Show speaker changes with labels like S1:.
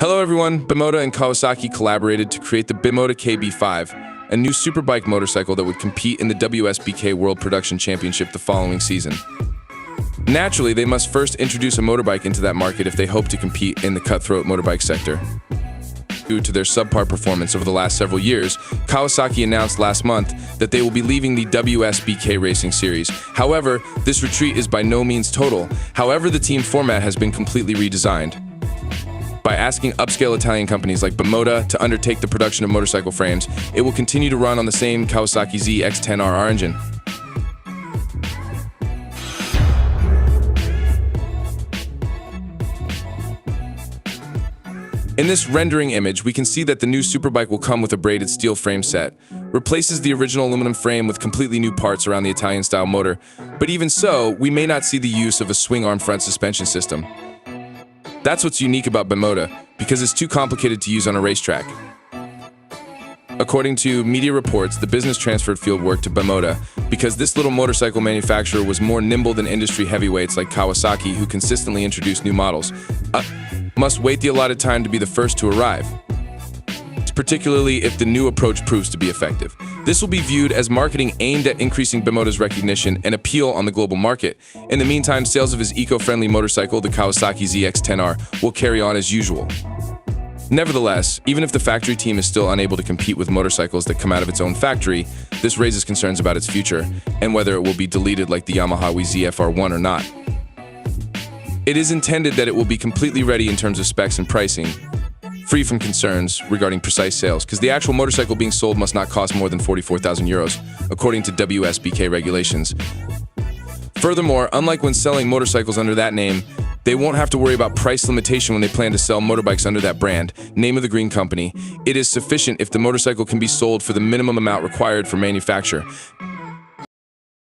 S1: Hello everyone, Bimota and Kawasaki collaborated to create the Bimota KB5, a new superbike motorcycle that would compete in the WSBK World Production Championship the following season. Naturally, they must first introduce a motorbike into that market if they hope to compete in the cutthroat motorbike sector. Due to their subpar performance over the last several years, Kawasaki announced last month that they will be leaving the WSBK racing series. However, this retreat is by no means total. However, the team format has been completely redesigned. By asking upscale Italian companies like Bimota to undertake the production of motorcycle frames, it will continue to run on the same Kawasaki ZX-10RR engine. In this rendering image, we can see that the new Superbike will come with a braided steel frame set, replaces the original aluminum frame with completely new parts around the Italian-style motor. But even so, we may not see the use of a swing-arm front suspension system. That's what's unique about Bimota, because it's too complicated to use on a racetrack. According to media reports, the business transferred field work to Bimota because this little motorcycle manufacturer was more nimble than industry heavyweights like Kawasaki, who consistently introduce new models. Must wait the allotted time to be the first to arrive, particularly if the new approach proves to be effective. This will be viewed as marketing aimed at increasing Bimota's recognition and appeal on the global market. In the meantime, sales of his eco-friendly motorcycle, the Kawasaki ZX-10RR, will carry on as usual. Nevertheless, even if the factory team is still unable to compete with motorcycles that come out of its own factory, this raises concerns about its future and whether it will be deleted like the Yamaha ZFR1 or not. It is intended that it will be completely ready in terms of specs and pricing, free from concerns regarding precise sales, because the actual motorcycle being sold must not cost more than 44,000 euros, according to WSBK regulations. Furthermore, unlike when selling motorcycles under that name, they won't have to worry about price limitation when they plan to sell motorbikes under that brand, name of the green company. It is sufficient if the motorcycle can be sold for the minimum amount required for manufacture.